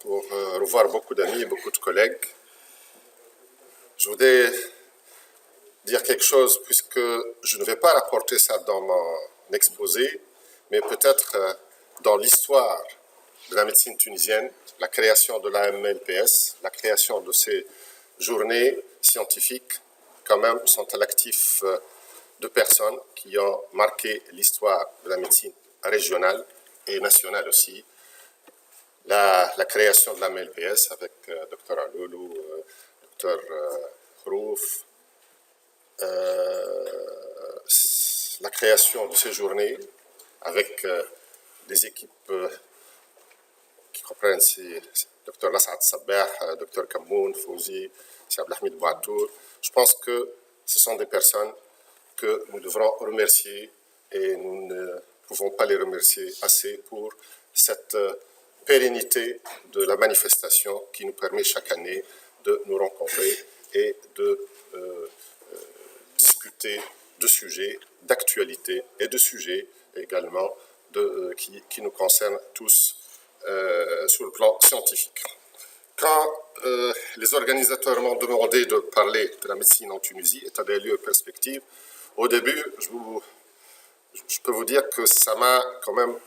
pour revoir beaucoup d'amis et beaucoup de collègues. Je voudrais dire quelque chose, puisque je ne vais pas rapporter ça dans mon exposé, mais peut-être dans l'histoire de la médecine tunisienne, la création de l'AMLPS, la création de ces journées scientifiques, quand même, sont à l'actif de personnes qui ont marqué l'histoire de la médecine régionale et nationale aussi. La création de la MLPS avec Dr Aloulou, Dr Khrouf, la création de ces journées avec des équipes qui comprennent Dr Lassad Sabah, Dr Kamoun, Fouzi, Abdelhamid Bouatour. Je pense que ce sont des personnes que nous devrons remercier et nous ne pouvons pas les remercier assez pour cette pérennité de la manifestation qui nous permet chaque année de nous rencontrer et de discuter de sujets d'actualité et de sujets également qui nous concernent tous sur le plan scientifique. Quand les organisateurs m'ont demandé de parler de la médecine en Tunisie, état des lieux et perspectives, au début, je peux vous dire que ça m'a quand même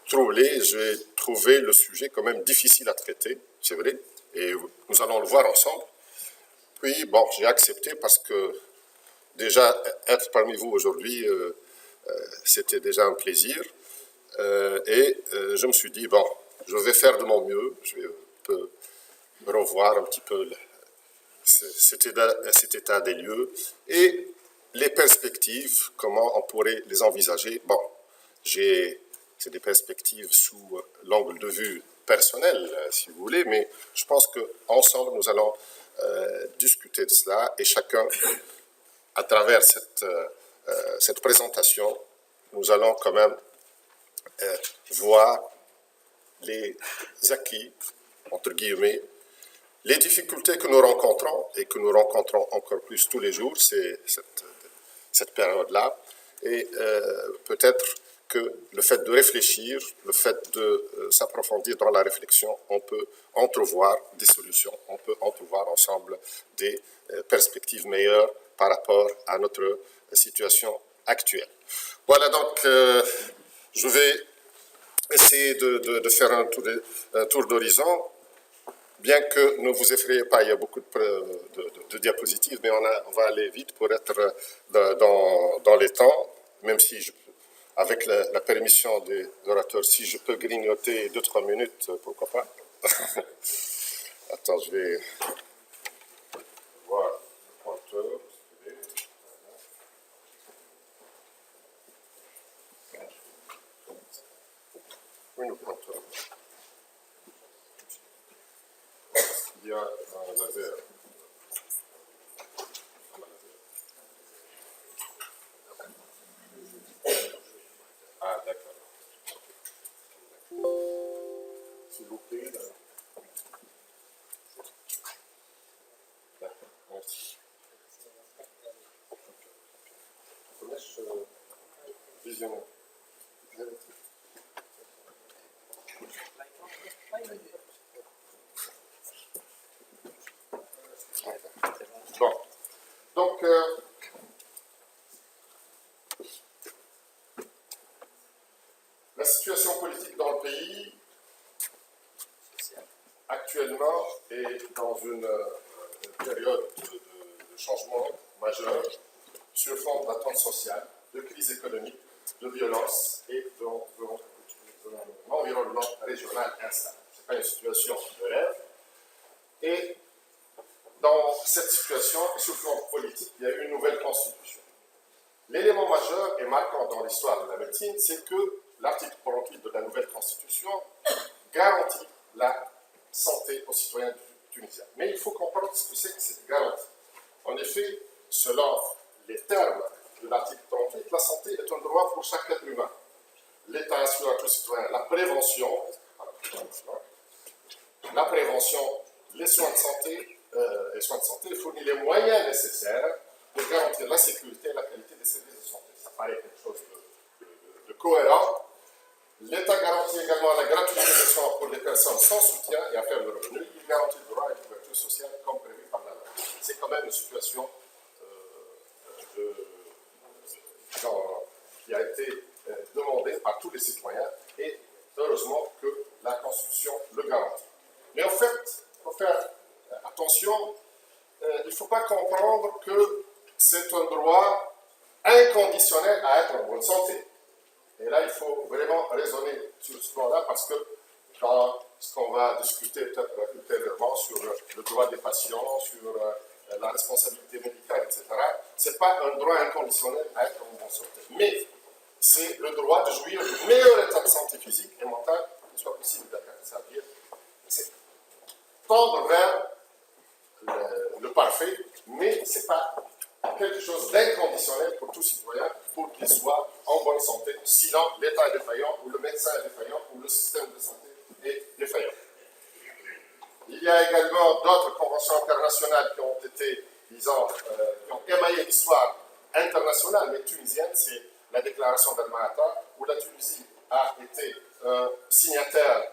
troublé. J'ai trouvé le sujet quand même difficile à traiter, c'est vrai, et nous allons le voir ensemble. Puis, bon, j'ai accepté parce que déjà, être parmi vous aujourd'hui, c'était déjà un plaisir. Et je me suis dit, bon, je vais faire de mon mieux, je vais revoir un petit peu cet état des lieux et les perspectives, comment on pourrait les envisager. Bon, c'est des perspectives sous l'angle de vue personnel, si vous voulez, mais je pense qu'ensemble, nous allons discuter de cela et chacun, à travers cette présentation, nous allons quand même voir les acquis, entre guillemets, les difficultés que nous rencontrons et que nous rencontrons encore plus tous les jours, c'est cette période-là. Et peut-être que le fait de réfléchir, le fait de s'approfondir dans la réflexion, on peut entrevoir des solutions, on peut entrevoir ensemble des perspectives meilleures par rapport à notre situation actuelle. Voilà, donc je vais essayer de faire un tour d'horizon. Bien que ne vous effrayez pas, il y a beaucoup de diapositives, mais on va aller vite pour être dans les temps, même si, avec la permission des orateurs, si je peux grignoter 2-3 minutes, pourquoi pas. Attends, je vais voir le pointeur. Oui, le pointeur. Il y a un laser. Ah, d'accord. S'il vous plaît. D'accord, merci. Vision. Bon, donc la situation politique dans le pays actuellement est dans une période de changement majeur sur fond d'attente sociale, de crise économique, de violence et d'un environnement régional instable. Ce n'est pas une situation de rêve. Et dans cette situation, sur le plan politique, il y a une nouvelle constitution. L'élément majeur et marquant dans l'histoire de la médecine, c'est que l'article 48 de la nouvelle constitution garantit la santé aux citoyens tunisiens. Mais il faut comprendre ce que c'est que cette garantie. En effet, selon les termes de l'article 38, la santé est un droit pour chaque être humain. L'État assure à tous les citoyens la prévention, les soins de santé, et fournit les moyens nécessaires pour garantir la sécurité et la qualité des services de santé. Ça paraît quelque chose de cohérent. L'État garantit également la gratuité des soins pour les personnes sans soutien et à faible revenu. Il garantit le droit à une couverture sociale comme prévu par la loi. C'est quand même une situation qui a été demandée par tous les citoyens et heureusement que la Constitution le garantit. Mais en fait, il faut faire attention, il ne faut pas comprendre que c'est un droit inconditionnel à être en bonne santé. Et là, il faut vraiment raisonner sur ce plan-là parce que dans ce qu'on va discuter peut-être ultérieurement sur le droit des patients, sur la responsabilité médicale, etc., ce n'est pas un droit inconditionnel à être en bonne santé. Mais c'est le droit de jouir du meilleur état de santé physique et mentale qui soit possible d'atteindre. C'est-à-dire, c'est tendre vers le parfait, mais ce n'est pas quelque chose d'inconditionnel pour tout citoyen pour qu'il soit en bonne santé. Sinon, l'État est défaillant, ou le médecin est défaillant, ou le système de santé est défaillant. Il y a également d'autres conventions internationales qui ont été, disons, qui ont émaillé l'histoire internationale, mais tunisienne, c'est la déclaration d'Alma-Ata, où la Tunisie a été signataire,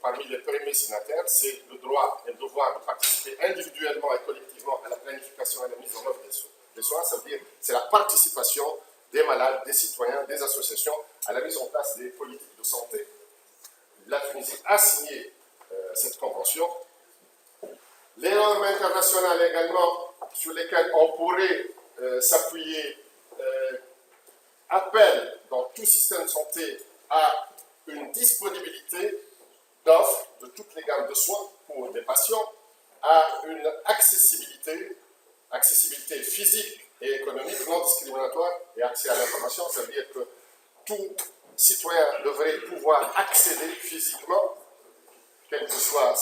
parmi les premiers signataires, c'est le droit et le devoir de participer individuellement et collectivement à la planification et à la mise en œuvre des soins, ça veut dire c'est la participation des malades, des citoyens, des associations à la mise en place des politiques de santé. La Tunisie a signé cette convention. Les normes internationales également sur lesquelles on pourrait s'appuyer appellent dans tout système de santé à une disponibilité d'offres de toutes les gammes de soins pour des patients, à une accessibilité physique et économique non discriminatoire et accès à l'information, ça veut dire que tout citoyen devrait pouvoir accéder physiquement, quel que soit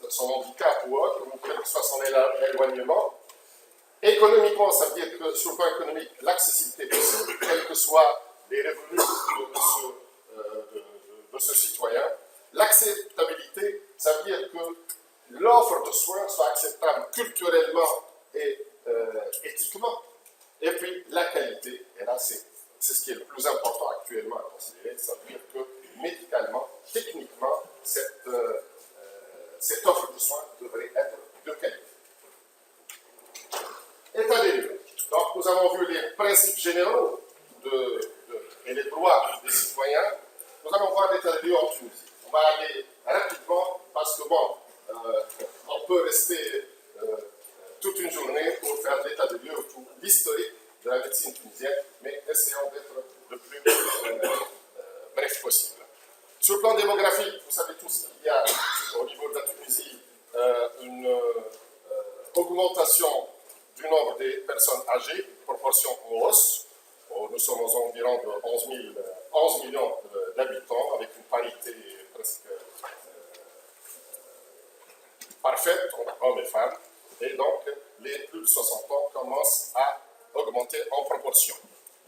son handicap ou autre, ou quel que soit son éloignement. Économiquement, ça veut dire que sur le plan économique, l'accessibilité possible, quels que soient les revenus de ce citoyen. L'acceptabilité, ça veut dire que l'offre de soins soit acceptable culturellement et éthiquement. Et puis la qualité, et là c'est ce qui est le plus important actuellement à considérer, ça veut dire que médicalement, techniquement, cette offre de soins devrait être de qualité. État des lieux. Donc nous avons vu les principes généraux et les droits des citoyens. Nous allons voir l'état des lieux en Tunisie. On va aller rapidement parce que bon, on peut rester toute une journée pour faire l'état des lieux, tout l'historique de la médecine tunisienne, mais essayons d'être le plus bref possible. Sur le plan démographique, vous savez tous qu'il y a au niveau de la Tunisie une augmentation du nombre des personnes âgées, proportion en hausse. Nous sommes aux environs de 11 millions d'habitants, avec une parité presque parfaite entre hommes et femmes. Et donc, les plus de 60 ans commencent à augmenter en proportion.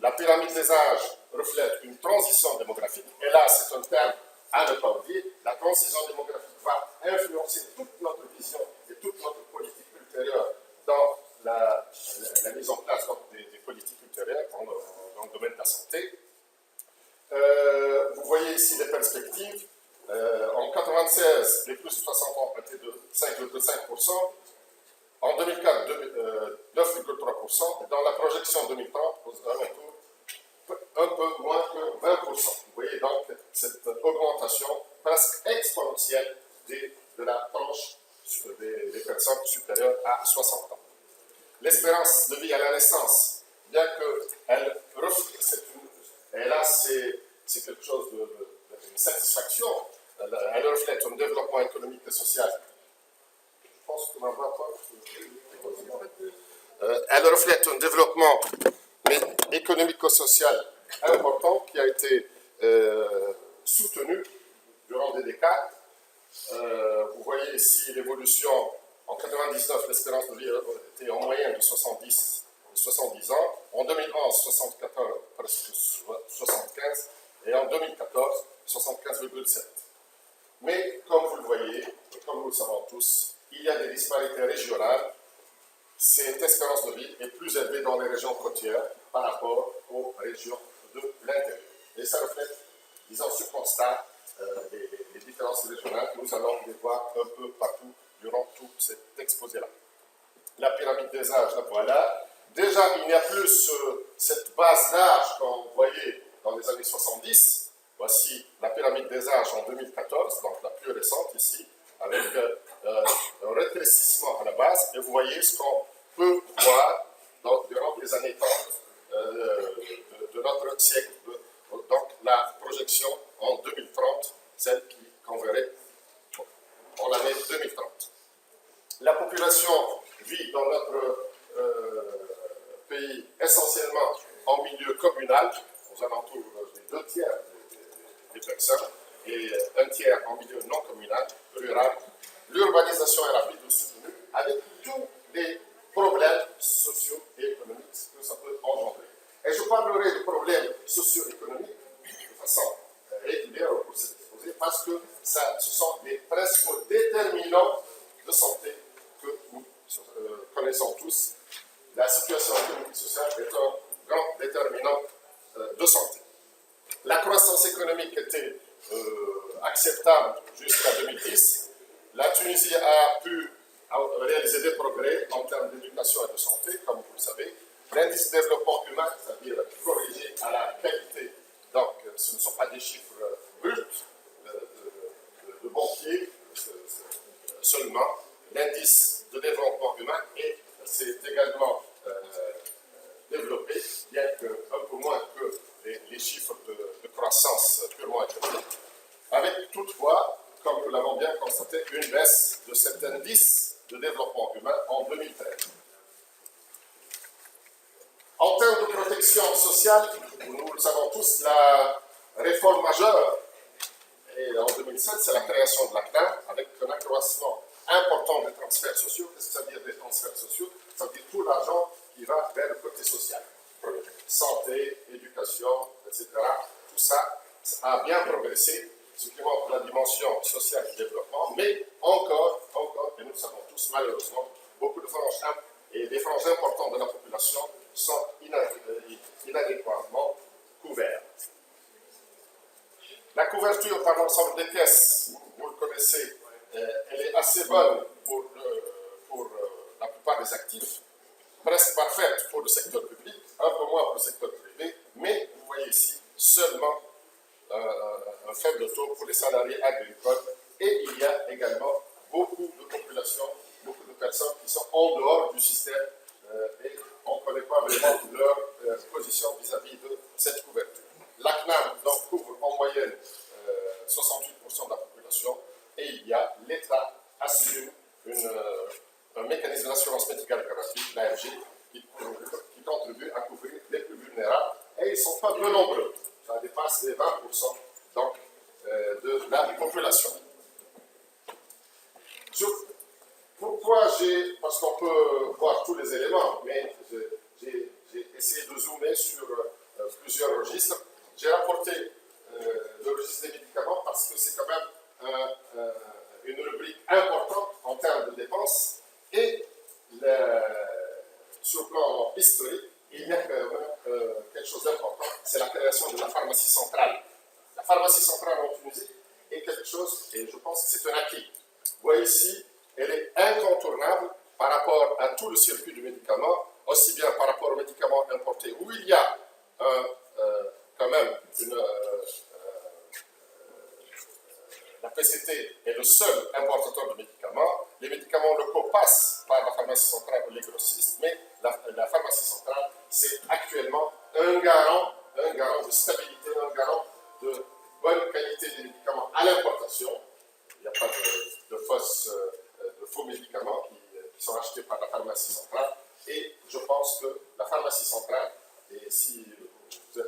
La pyramide des âges reflète une transition démographique. Et là, c'est un terme à ne pas oublier. La transition démographique va influencer toute notre vision et toute notre politique ultérieure dans la mise en place des politiques ultérieures dans le domaine de la santé. Vous voyez ici les perspectives. En 1996, les plus de 60 ans étaient de 5,5%. En 2004, 9,3%. Et dans la projection 2030, un peu moins que 20%. Vous voyez donc cette augmentation presque exponentielle de la tranche des personnes supérieures à 60 ans. L'espérance de vie à la naissance, bien qu'elle reflète, et là c'est quelque chose d'une satisfaction, elle reflète un développement économique et social. Je pense qu'on n'en voit pas. Elle reflète un développement économico-social important qui a été soutenu durant des décades. Vous voyez ici l'évolution. En 1999, l'espérance de vie était en moyenne de 70 ans. En 2011, 74, presque 75. Et en 2014, 75,7. Mais comme vous le voyez, et comme nous le savons tous, il y a des disparités régionales. Cette espérance de vie est plus élevée dans les régions côtières par rapport aux régions de l'intérieur. Et ça reflète disons, ce constat des différences régionales, nous allons les voir un peu partout durant tout cet exposé-là. La pyramide des âges, la voilà. Déjà, il n'y a plus cette base d'âge qu'on voyait dans les années 70. Voici la pyramide des âges en 2014, donc la plus récente ici, avec un rétrécissement à la base. Et vous voyez ce qu'on peut voir durant les années 30 de notre siècle. Donc la projection en 2030, celle qu'on verrait en l'année 2030. La population vit dans notre pays essentiellement en milieu communal, aux alentours des 2 tiers des personnes, et 1 tiers en milieu non communal, rural. L'urbanisation est rapide ou soutenue, avec tous les problèmes sociaux et économiques que ça peut engendrer. Et je parlerai de problèmes socio-économiques de façon régulière pour cet exposé, parce que ce sont les principaux déterminants de santé que nous connaissons tous. La situation économique et sociale est un grand déterminant de santé. La croissance économique était acceptable jusqu'à 2010. La Tunisie a pu réaliser des progrès en termes d'éducation et de santé, comme vous le savez. L'indice de développement humain, c'est-à-dire corrigé à la qualité, donc ce ne sont pas des chiffres bruts de banquier seulement. L'indice de développement humain s'est également développé, bien qu'un peu moins que les chiffres de croissance purement économique, avec toutefois, comme nous l'avons bien constaté, une baisse de cet indice de développement humain en 2013. En termes de protection sociale, nous le savons tous, la réforme majeure, et en 2007, c'est la création de la CNAM, avec un accroissement important des transferts sociaux. Qu'est-ce que ça veut dire des transferts sociaux? Ça veut dire tout l'argent qui va vers le côté social. Santé, éducation, etc. Tout ça a bien progressé, ce qui montre la dimension sociale du développement, mais encore, et nous le savons tous, malheureusement, beaucoup de franges et des franges importantes de la population sont inadéquatement couvertes. La couverture par l'ensemble des caisses, vous le connaissez, elle est assez bonne pour la plupart des actifs, presque parfaite pour le secteur public, un peu moins pour le secteur privé, mais vous voyez ici seulement un faible taux pour les salariés agricoles, et il y a également beaucoup de populations, beaucoup de personnes qui sont en dehors du système et on ne connaît pas vraiment leur position vis-à-vis de cette couverture. La CNAM donc, couvre en moyenne 68% de la population, et il y a l'État assume un mécanisme d'assurance médicale gratuite, l'AMG, qui contribue à couvrir les plus vulnérables, et ils ne sont pas peu nombreux. Ça dépasse les 20% donc, de la population. Pourquoi parce qu'on peut voir tous les éléments, mais j'ai essayé de zoomer sur plusieurs registres. J'ai rapporté le registre des médicaments parce que c'est quand même une rubrique importante en termes de dépenses, et sur le plan historique, il y a quand même quelque chose d'important, c'est la création de la pharmacie centrale. La pharmacie centrale en Tunisie est quelque chose, et je pense que c'est un acquis. Vous voyez ici, elle est incontournable par rapport à tout le circuit du médicament, aussi bien par rapport aux médicaments importés, où il y a quand même la PCT est le seul importateur de médicaments. Les médicaments locaux passent par la pharmacie centrale ou les grossistes, mais la pharmacie centrale, c'est actuellement un garant de stabilité, un garant de bonne qualité des médicaments à l'importation. Il n'y a pas de faux médicaments qui sont achetés par la pharmacie centrale. Et je pense que la pharmacie centrale, et si vous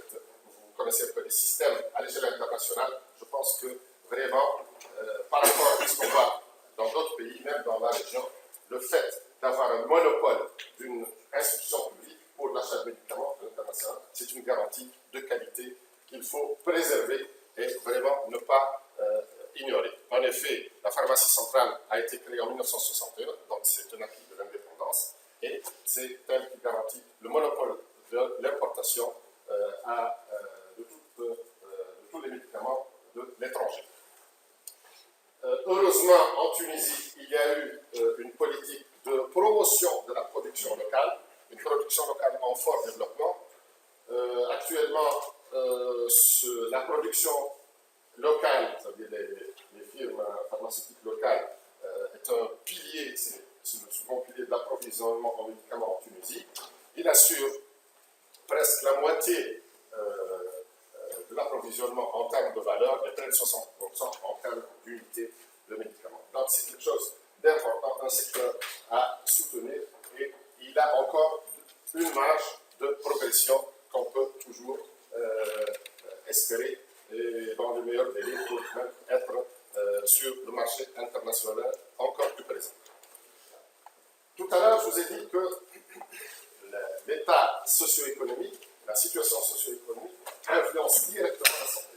connaissez un peu les systèmes à l'échelle internationale, je pense que vraiment, par rapport à ce qu'on voit dans d'autres pays, même dans la région, le fait d'avoir un monopole d'une institution publique pour l'achat de médicaments internationaux, c'est une garantie de qualité qu'il faut préserver et vraiment ne pas ignorer. En effet, la pharmacie centrale a été créée en 1961, donc c'est un acquis de l'indépendance, et c'est elle qui garantit le monopole de l'importation de tous les médicaments de l'étranger. Heureusement, en Tunisie, il y a eu une politique de promotion de la production locale, une production locale en fort développement. Actuellement, la production locale, c'est-à-dire les firmes pharmaceutiques locales, est un pilier, c'est le second pilier de l'approvisionnement en médicaments en Tunisie. Il assure presque la moitié de l'approvisionnement en termes de valeur et près de 60% en termes d'unités de médicaments. Donc c'est quelque chose d'important, un secteur à soutenir et il a encore une marge de progression qu'on peut toujours espérer et dans les meilleurs délais pour même être sur le marché international encore plus présent. Tout à l'heure, je vous ai dit que l'état socio-économique, la situation socio-économique influence directement la santé.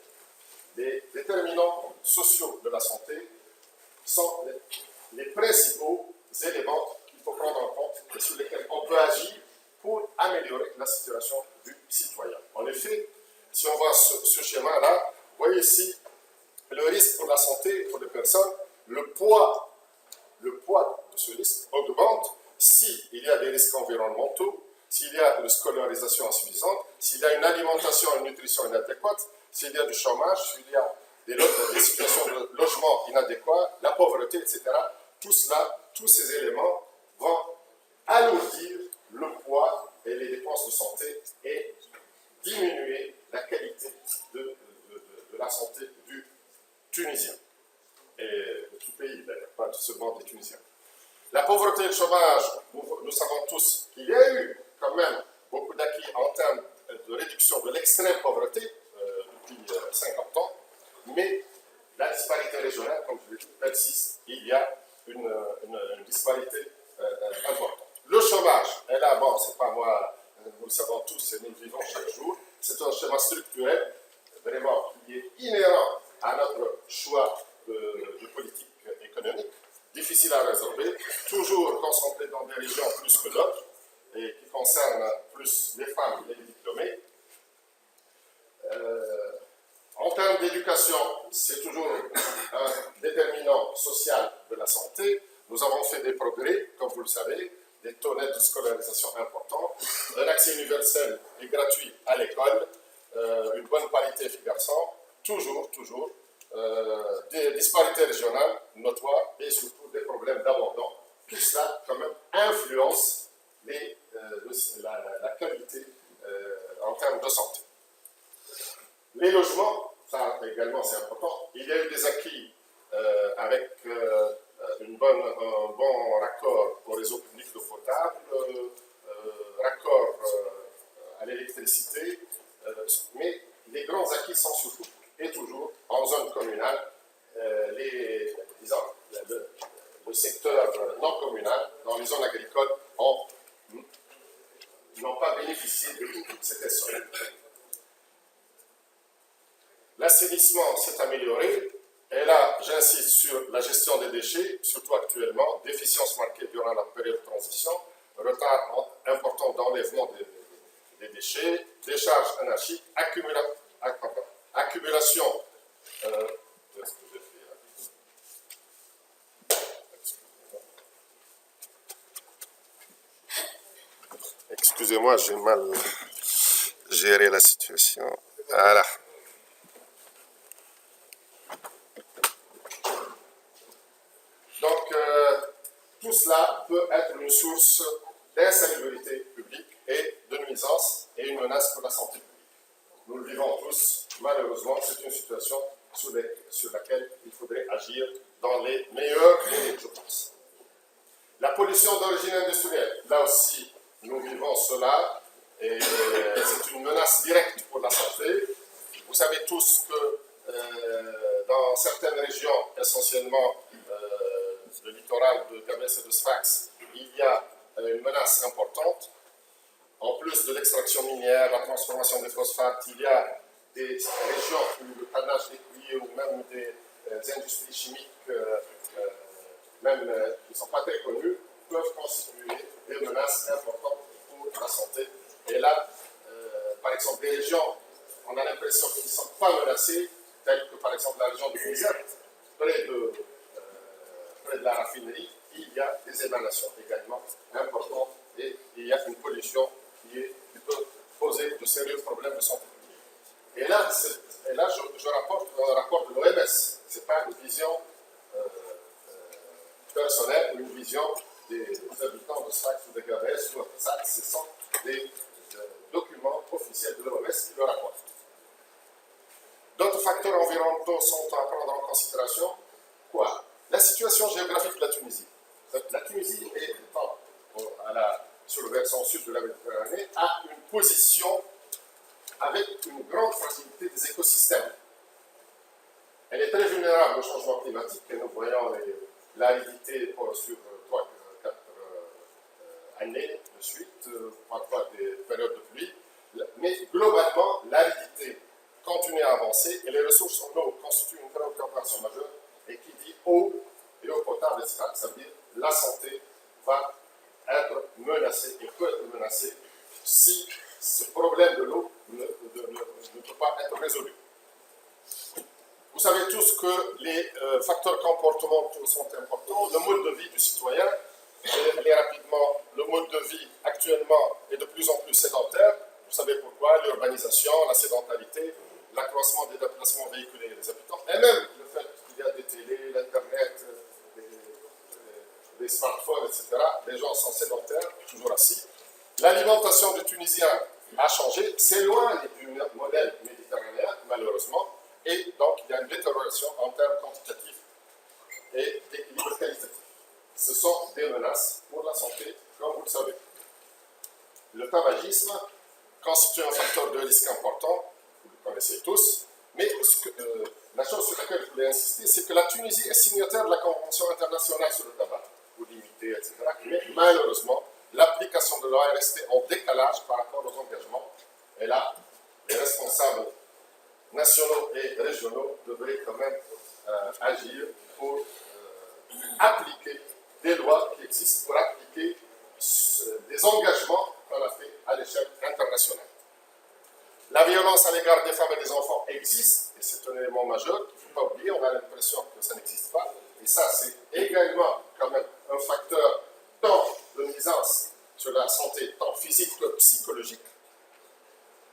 Les déterminants sociaux de la santé sont les principaux éléments qu'il faut prendre en compte et sur lesquels on peut agir pour améliorer la situation du citoyen. En effet, si on voit ce schéma-là, vous voyez ici le risque pour la santé pour les personnes, le poids de ce risque augmente s'il y a des risques environnementaux, s'il y a une scolarisation insuffisante, s'il y a une alimentation et une nutrition inadéquate, s'il y a du chômage, s'il y a des situations de logement inadéquats, la pauvreté, etc. Tout cela, tous ces éléments vont alourdir le poids et les dépenses de santé et diminuer la qualité de la santé du Tunisien et de tout pays, d'ailleurs, pas seulement des Tunisiens. La pauvreté et le chômage, nous savons tous qu'il y a eu quand même beaucoup d'acquis en termes de réduction de l'extrême pauvreté depuis 50 ans, mais la disparité régionale, comme je l'ai dit, persiste. Il y a une disparité importante. Le chômage, et là, bon, c'est pas moi, nous le savons tous et nous le vivons chaque jour, c'est un schéma structurel, vraiment, qui est inhérent à notre choix de politique économique, difficile à résorber, toujours concentré dans des régions plus que d'autres, et qui concerne plus les femmes et les diplômés. En termes d'éducation, c'est toujours un déterminant social de la santé. Nous avons fait des progrès, comme vous le savez, des taux nets de scolarisation importants, un accès universel et gratuit à l'école, une bonne parité filles-garçons, toujours, des disparités régionales notoires et surtout des problèmes d'abandon. Tout cela, quand même, influence la qualité en termes de santé. Les logements, ça également c'est important. Il y a eu des acquis avec un bon raccord au réseau public d'eau potable, raccord à l'électricité, mais les grands acquis sont surtout et toujours en zone communale, le secteur non communal, dans les zones agricoles, n'ont pas bénéficié de toute cette essor. L'assainissement s'est amélioré, et là, j'insiste sur la gestion des déchets, surtout actuellement, déficience marquée durant la période de transition, retard important d'enlèvement des déchets, décharge anarchique, accumulation. Excusez-moi, j'ai mal géré la situation. Voilà. Donc, tout cela peut être une source d'insalubrité publique et de nuisance et une menace pour la santé publique. Nous le vivons tous, malheureusement, c'est une situation sur laquelle il faudrait agir dans les meilleurs délais, je pense. La pollution d'origine industrielle, là aussi, nous vivons cela, et c'est une menace directe pour la santé. Vous savez tous que dans certaines régions, essentiellement le littoral de Gabès et de Sfax, il y a une menace importante. En plus de l'extraction minière, la transformation des phosphates, il y a des régions où le tannage des cuirs ou même des industries chimiques, même qui ne sont pas très connues, peuvent constituer des menaces importantes pour la santé. Et là, par exemple, des régions on a l'impression qu'ils ne sont pas menacés, tels que par exemple la région de Bizerte, près de la raffinerie, il y a des émanations également importantes et il y a une pollution qui peut poser de sérieux problèmes de santé publique. Et là je rapporte un rapport de l'OMS, ce n'est pas une vision personnelle ou une vision des habitants de Sfax ou de Gabès ou de Sfax, ce sont des documents officiels de l'OMS qui le rapportent. D'autres facteurs environnementaux sont à prendre en considération. Quoi? La situation géographique de la Tunisie. La Tunisie est, sur le versant sud de la Méditerranée, a une position avec une grande fragilité des écosystèmes. Elle est très vulnérable au changement climatique et nous voyons l'aridité sur 3-4 années de suite, parfois des périodes de pluie. Mais globalement, l'aridité continue à avancer et les ressources en eau constituent une préoccupation majeure. Et qui dit eau et eau potable, etc., ça veut dire la santé va être menacée et peut être menacée si ce problème de l'eau ne peut pas être résolu. Vous savez tous que les facteurs comportementaux sont importants. Le mode de vie du citoyen, et rapidement, le mode de vie actuellement est de plus en plus sédentaire. Vous savez pourquoi? L'urbanisation, la sédentarité, l'accroissement des déplacements véhiculés des habitants, et même le fait qu'il y a des télés, l'Internet, des smartphones, etc. Les gens sont sédentaires, toujours assis. L'alimentation du Tunisien a changé, s'éloigne du modèle méditerranéen, malheureusement, et donc il y a une détérioration en termes quantitatifs et d'équilibre qualitatif. Ce sont des menaces pour la santé, comme vous le savez. Le tabagisme constitue un facteur de risque important, vous le connaissez tous, mais la chose sur laquelle je voulais insister, c'est que la Tunisie est signataire de la Convention internationale sur le tabac, pour limiter, etc. Mais malheureusement, l'application de la loi est restée en décalage par rapport aux engagements. Et là, les responsables nationaux et régionaux devraient quand même agir pour appliquer des lois qui existent, pour appliquer des engagements qu'on a fait à l'échelle internationale. La violence à l'égard des femmes et des enfants existe, et c'est un élément majeur qu'il ne faut pas oublier, on a l'impression que ça n'existe pas, et ça c'est également quand même un facteur tant de nuisance sur la santé, tant physique que psychologique.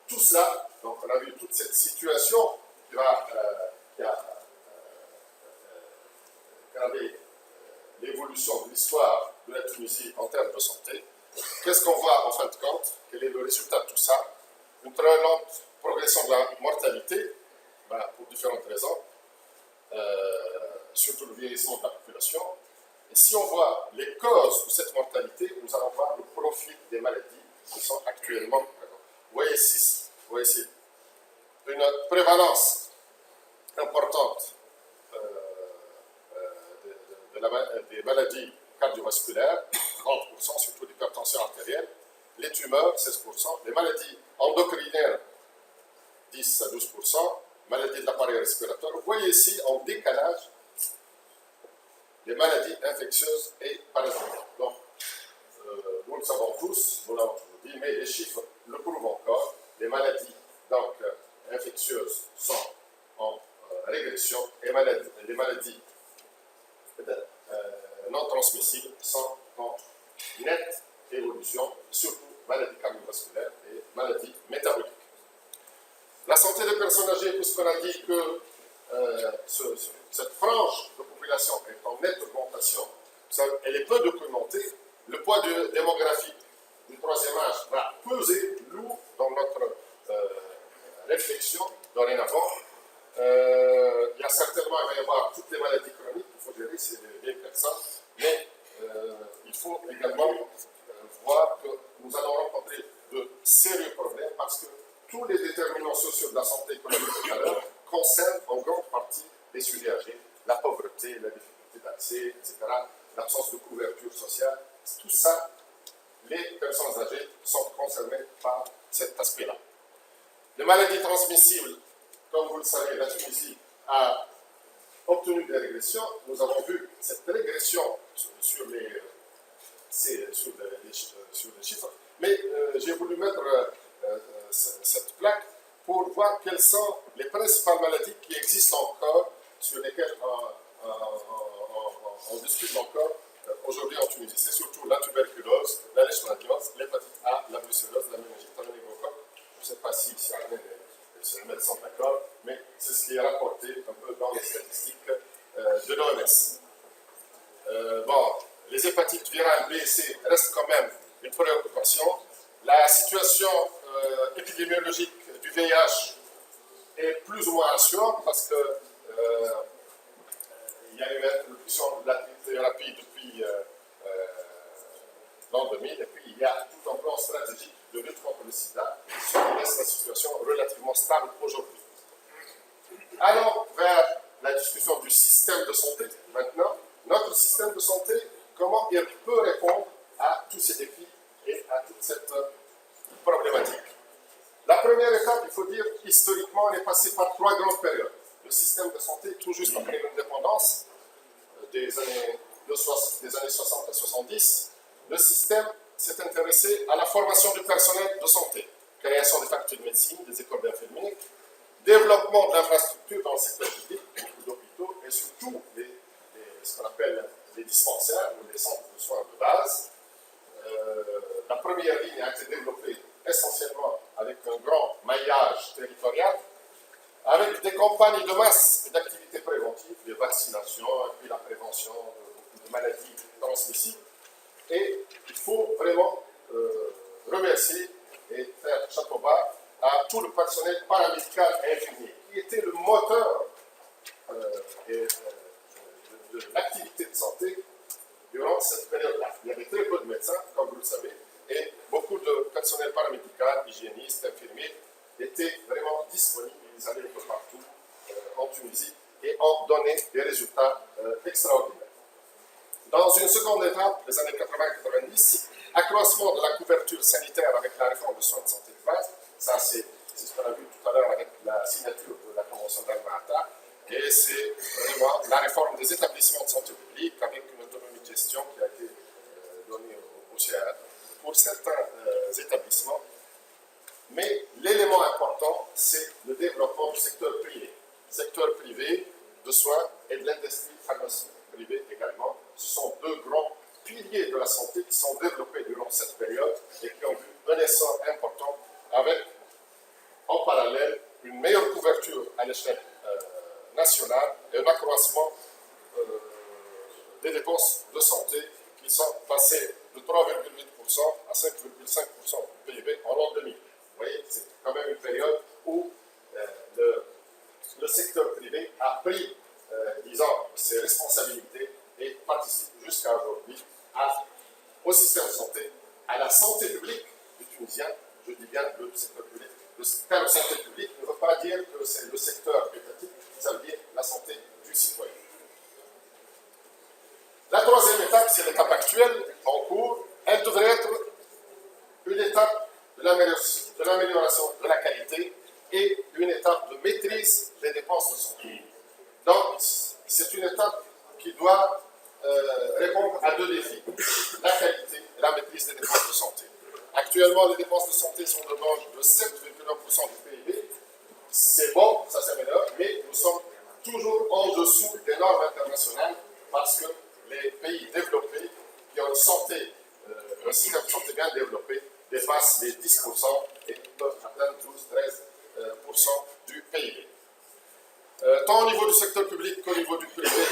Tout cela, donc on a vu toute cette situation qui a gravé l'évolution de l'histoire de la Tunisie en termes de santé. Qu'est-ce qu'on voit en fin de compte? Quel est le résultat de tout ça? Une très lente progression de la mortalité, pour différentes raisons, surtout le vieillissement de la population. Et si on voit les causes de cette mortalité, nous allons voir le profil des maladies qui sont actuellement présentes. Vous voyez ici une prévalence importante des maladies cardiovasculaires, 30%, surtout l'hypertension artérielle, les tumeurs, 16%, les maladies endocriniennes, 10 à 12%, maladies de l'appareil respiratoire. Vous voyez ici en décalage les maladies infectieuses et parasitaires. Donc, nous le savons tous, nous l'avons toujours dit, mais les chiffres le prouvent encore, les maladies donc, infectieuses sont en régression et les maladies non transmissibles sont en nette évolution, surtout maladies cardiovasculaires et maladies métaboliques. La santé des personnes âgées, puisqu'on a dit que cette frange de population est en nette augmentation, elle est peu documentée, le poids démographique du troisième âge va peser lourd dans notre réflexion dorénavant. Il y a certainement, il va y avoir toutes les maladies chroniques qu'il faut gérer, c'est bien personne, mais il faut également voir que nous allons rencontrer de sérieux problèmes parce que tous les déterminants sociaux de la santé économique tout à l'heure concernent en grande partie les sujets âgés, la pauvreté, la difficulté d'accès, etc., l'absence de couverture sociale. Tout ça, les personnes âgées sont concernées par cet aspect-là. Les maladies transmissibles, comme vous le savez, la Tunisie a obtenu des régressions. Nous avons vu cette régression sur les chiffres. Mais j'ai voulu mettre cette plaque pour voir quelles sont les principales maladies qui existent encore, sur lesquelles on discute encore aujourd'hui en Tunisie. C'est surtout la tuberculose, la leishmaniose, l'hépatite A, la brucellose, la méningite, la méningocoque. Je ne sais pas si les médecins sont d'accord, mais c'est ce qui est rapporté un peu dans les statistiques de l'OMS. Bon, les hépatites virales B et C restent quand même une préoccupation. La situation épidémiologique du VIH est plus ou moins rassurante parce que il y a une introduction de la thérapie depuis l'an 2000 et puis il y a tout un plan stratégique de lutte contre le sida, ce qui laisse la situation relativement stable aujourd'hui. Allons vers la discussion du système de santé maintenant. Notre système de santé, comment il peut répondre à tous ces défis et à toute cette problématique. La première étape, il faut dire, historiquement, on est passé par 3 grandes périodes. Le système de santé, tout juste après l'indépendance, des années 60 à 70, le système s'est intéressé à la formation du personnel de santé, création des facultés de médecine, des écoles d'infirmiers, développement de l'infrastructure dans le secteur public, d'hôpitaux et surtout ce qu'on appelle les dispensaires ou les centres de soins de base. La première ligne a été développée essentiellement avec un grand maillage territorial, avec des campagnes de masse et d'activités préventives, des vaccinations et puis la prévention de maladies transmissibles. Et il faut vraiment remercier et faire chapeau bas à tout le personnel paramédical et infirmier, qui était le moteur de l'activité de santé durant cette période-là. Il y avait très peu de médecins, comme vous le savez, et beaucoup de personnel paramédical, hygiénistes, infirmiers, étaient vraiment disponibles. Ils allaient un peu partout en Tunisie et ont donné des résultats extraordinaires. Dans une seconde étape, les années 80-90, accroissement de la couverture sanitaire avec la réforme de soins de santé de base, ça c'est ce qu'on a vu tout à l'heure avec la signature de la Convention d'Alma-Ata, et c'est vraiment la réforme des établissements de santé publique avec une autonomie de gestion qui a été donnée au CIAD pour certains établissements. Mais l'élément important, c'est le développement du secteur privé. Secteur privé de soins et de l'industrie pharmaceutique privée également. Ce sont 2 grands piliers de la santé qui sont développés durant cette période et qui ont vu un essor important avec, en parallèle, une meilleure couverture à l'échelle nationale et un accroissement des dépenses de santé qui sont passées de 3,8% à 5,5% du PIB en l'an 2000. Vous voyez, c'est quand même une période où le secteur privé a pris, disons, ses responsabilités et participe jusqu'à aujourd'hui au système de santé, à la santé publique du Tunisien. Je dis bien le secteur public. Le terme santé publique ne veut pas dire que c'est le secteur étatique, ça veut dire la santé du citoyen. La troisième étape, c'est l'étape actuelle, en cours. Elle devrait être une étape de l'amélioration de la qualité et une étape de maîtrise des dépenses de santé. Donc, c'est une étape qui doit répondre à 2 défis, la qualité et la maîtrise des dépenses de santé. Actuellement, les dépenses de santé sont de l'ordre de 7,1% du PIB. C'est bon, ça s'améliore, mais nous sommes toujours en dessous des normes internationales parce que les pays développés qui ont un système de santé bien développé dépassent les 10% et peuvent atteindre 12-13% du PIB. Tant au niveau du secteur public qu'au niveau du privé,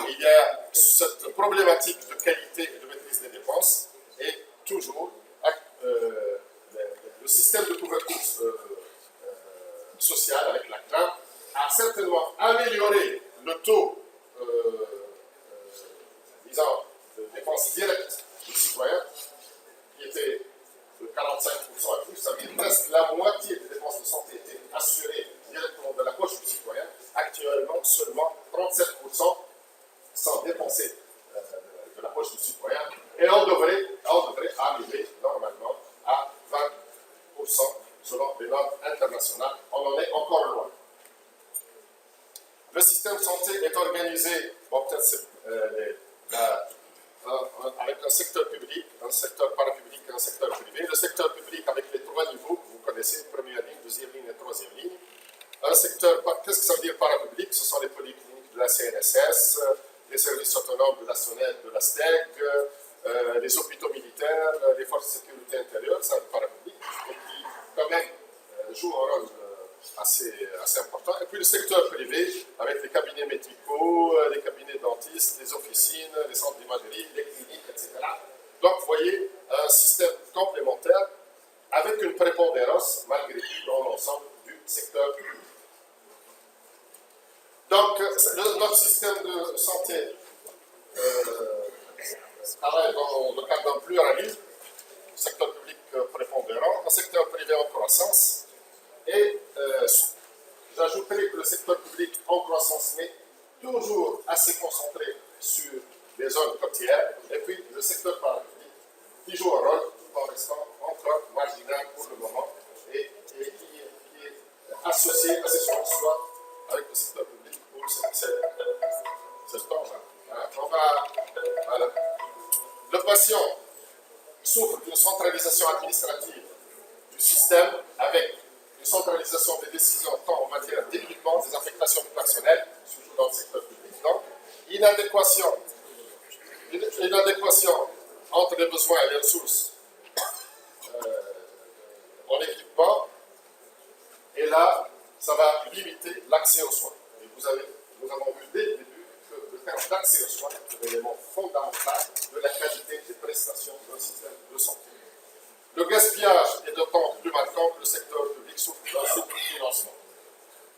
il y a cette problématique de qualité et de maîtrise des dépenses et toujours le système de couverture sociale avec la CNAM a certainement amélioré le taux disons, de dépenses directes du citoyen qui était de 45% et plus, ça veut dire presque la moitié des dépenses de santé étaient assurées directement de la poche du citoyen. Actuellement, seulement 37% sont dépensés de la poche du citoyen et on devrait arriver normalement à 20% selon les normes internationales. On en est encore loin. Le système de santé est organisé, bon, peut-être avec un secteur public, un secteur parapublic et un secteur privé. Le secteur public avec les trois niveaux, vous connaissez, première ligne, deuxième ligne et troisième ligne. Un secteur, qu'est-ce que ça veut dire parapublic? Ce sont les polycliniques de la CNSS, les services autonomes de la SONED, de la STEG, les hôpitaux militaires, les forces de sécurité intérieure, c'est un parapublic, et qui quand même joue un rôle assez important. Et puis le secteur privé, avec les cabinets médicaux, les cabinets dentistes, les officines, les centres d'imagerie, les cliniques, etc. Donc, vous voyez, un système complémentaire avec une prépondérance, malgré tout, dans l'ensemble du secteur public. Donc, notre système de santé travaille dans le cadre d'un pluralisme, secteur public prépondérant, un secteur privé en croissance, et j'ajouterai que le secteur public en croissance, mais toujours assez concentré sur les zones côtières, et puis le secteur parapublic qui joue un rôle tout en restant encore marginal pour le moment, et qui est associé assez souvent soit avec le secteur public ou c'est le temps là. Voilà. Le patient souffre d'une centralisation administrative du système avec une centralisation des décisions tant en matière d'équipement, des affectations du personnel, surtout dans le secteur public. Donc, inadéquation entre les besoins et les ressources en équipement, et là, ça va limiter l'accès aux soins. Et nous avons vu dès le début que le terme d'accès aux soins est un élément fondamental de la qualité des prestations d'un système de santé. Le gaspillage est d'autant plus marquant que le secteur public souffre d'un sous-financement.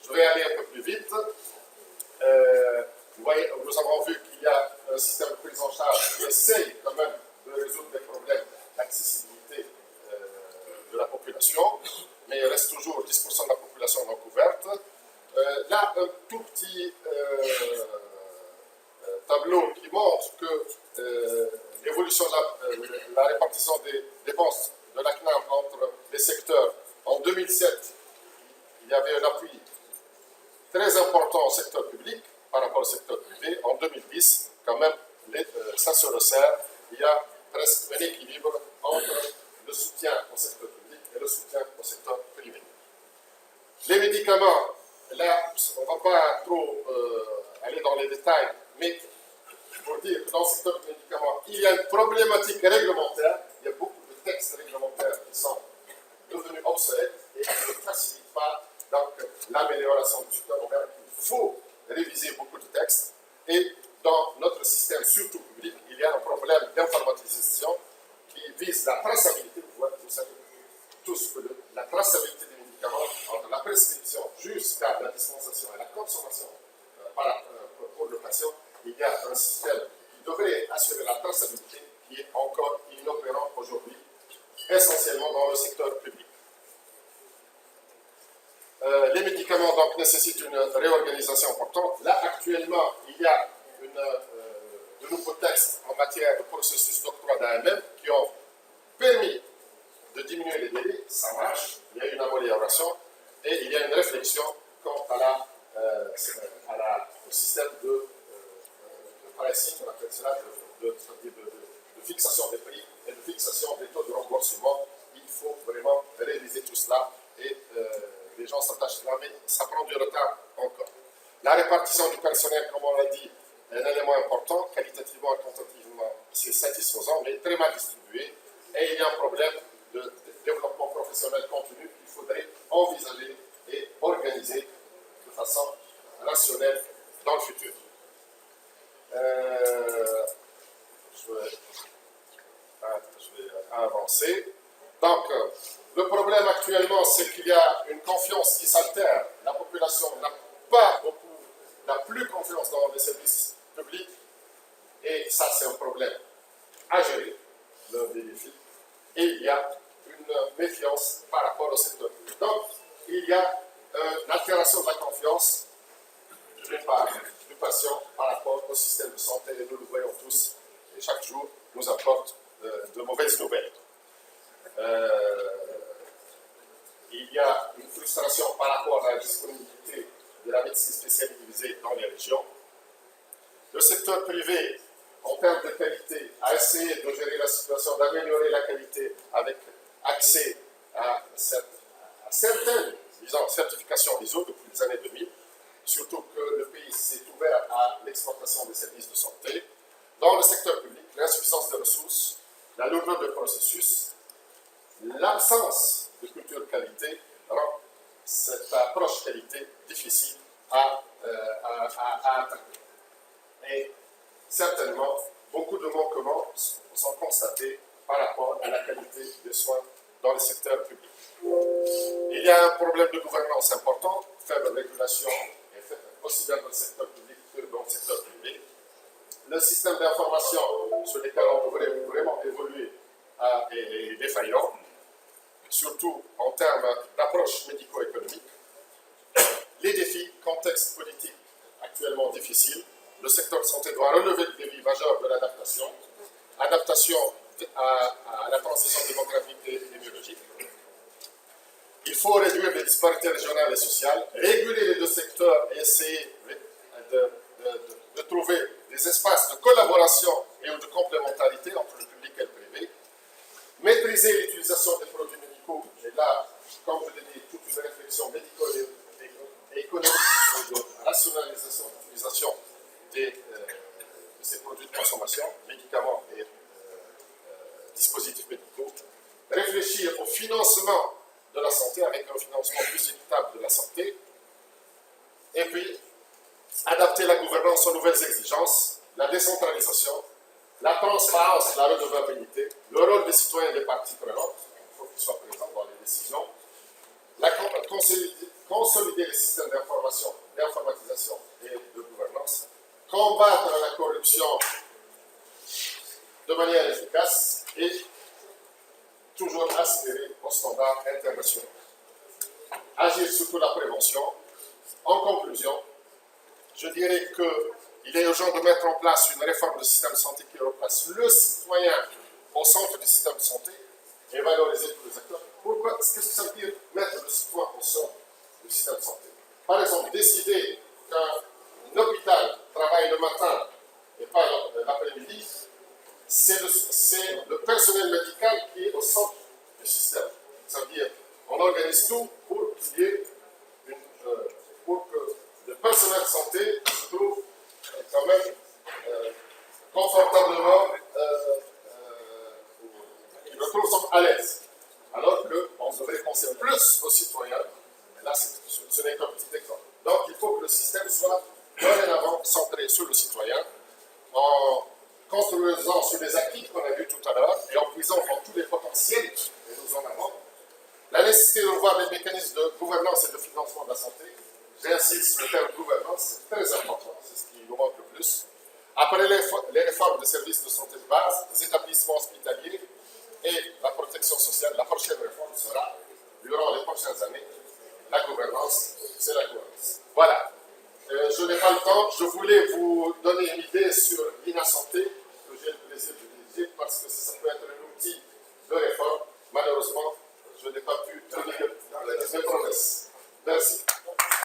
Je vais aller un peu plus vite. Vous voyez, nous avons vu qu'il y a un système de prise en charge qui essaye quand même de résoudre des problèmes d'accessibilité de la population, mais il reste toujours 10% de la population non couverte. Là, un tout petit tableau qui montre que l'évolution de la répartition des dépenses de la CNAM entre les secteurs. En 2007, il y avait un appui très important au secteur public par rapport au secteur privé. En 2010, quand même, ça se resserre. Il y a presque un équilibre entre le soutien au secteur public et le soutien au secteur privé. Les médicaments, là, on ne va pas trop aller dans les détails, mais pour dire que dans le secteur du médicament, il y a une problématique réglementaire. Il y a beaucoup de textes réglementaires qui sont devenus obsolètes et qui ne facilitent pas l'amélioration du secteur. Donc, il faut réviser beaucoup de textes. Et dans notre système, surtout public, il y a un problème d'informatisation qui vise la traçabilité. Vous savez tous que la traçabilité des médicaments, entre la prescription jusqu'à la dispensation et la consommation pour le patient, il y a un système qui devrait assurer la traçabilité qui est encore inopérant aujourd'hui, essentiellement dans le secteur public. Les médicaments donc nécessitent une réorganisation importante. Là, actuellement, il y a de nouveaux textes en matière de processus d'octroi d'AMM qui ont permis de diminuer les délais. Ça marche, il y a une amélioration et il y a une réflexion quant au système de pricing, on appelle cela, de fixation des prix et de fixation des taux de remboursement. Il faut vraiment réaliser tout cela et les gens s'attachent là, mais ça prend du retard encore. La répartition du personnel, comme on l'a dit, est un élément important, qualitativement et quantitativement, c'est satisfaisant, mais très mal distribué. Et il y a un problème de développement professionnel continu qu'il faudrait envisager et organiser de façon rationnelle dans le futur. Je vais avancer. Donc, le problème actuellement, c'est qu'il y a une confiance qui s'altère. La population n'a plus confiance dans les services publics. Et ça, c'est un problème à gérer, l'un des défis. Et il y a une méfiance par rapport au secteur public. Donc, il y a une altération de la confiance, d'une part, du patient par rapport au système de santé. Et nous le voyons tous. Et chaque jour nous apporte de mauvaises nouvelles. Il y a une frustration par rapport à la disponibilité de la médecine spécialisée dans les régions. Le secteur privé en termes de qualité, à essayer de gérer la situation, d'améliorer la qualité avec accès à certaines, disons, certifications ISO depuis les années 2000, surtout que le pays s'est ouvert à l'exportation des services de santé. Dans le secteur public, l'insuffisance des ressources, la lourdeur de processus, l'absence de culture qualité rend cette approche qualité difficile à atteindre. Et certainement, beaucoup de manquements sont constatés par rapport à la qualité des soins dans le secteur public. Il y a un problème de gouvernance important, faible régulation, aussi bien dans le secteur public que dans le secteur privé. Le système d'information sur lequel on devrait vraiment évoluer est défaillant, surtout en termes d'approche médico-économique. Les défis, contexte politique actuellement difficile, le secteur de santé doit relever le défi majeur de l'adaptation, adaptation à la transition démographique et épidémiologique. Il faut réduire les disparités régionales et sociales, réguler les deux secteurs et essayer de trouver des espaces de collaboration et de complémentarité entre le public et le privé, maîtriser l'utilisation des produits médicaux, et là, comme je l'ai dit, toute une réflexion médico-économique de rationalisation de l'utilisation de ces produits de consommation, médicaments et dispositifs médicaux, réfléchir au financement de la santé avec un financement plus équitable de la santé, et puis adapter la gouvernance aux nouvelles exigences, la décentralisation, la transparence, la redevabilité, le rôle des citoyens et des parties prenantes, il faut qu'ils soient présents dans les décisions, consolider les systèmes d'information, d'informatisation et de gouvernance, combattre la corruption de manière efficace et toujours aspirer aux standards internationaux. Agir surtout la prévention. En conclusion, je dirais qu'il est urgent de mettre en place une réforme du système de santé qui replace le citoyen au centre du système de santé et valoriser tous les acteurs. Pourquoi? Qu'est-ce que ça veut dire mettre le citoyen au centre du système de santé? Par exemple, décider qu'un hôpital travaille le matin et pas l'après-midi, c'est le personnel médical qui est au centre du système. Ça veut dire qu'on organise tout pour qu'il y ait pour que le personnel de santé se trouve quand même confortablement, il retrouve à l'aise. Alors qu'on devrait penser plus aux citoyens. Là, ce n'est qu'un petit exemple. Donc, il faut que le système soit dorénavant centré sur le citoyen, en construisant sur les acquis qu'on a vus tout à l'heure et en puisant dans tous les potentiels que nous en avons. La nécessité de revoir les mécanismes de gouvernance et de financement de la santé. J'insiste sur le terme gouvernance, c'est très important, c'est ce qui nous manque le plus. Après les réformes des services de santé de base, des établissements hospitaliers et la protection sociale, la prochaine réforme sera, durant les prochaines années, la gouvernance, c'est la gouvernance. Voilà. Je n'ai pas le temps, je voulais vous donner une idée sur l'INA Santé, que j'ai le plaisir de diriger, parce que ça peut être un outil de réforme. Malheureusement, je n'ai pas pu tenir mes promesses. Merci.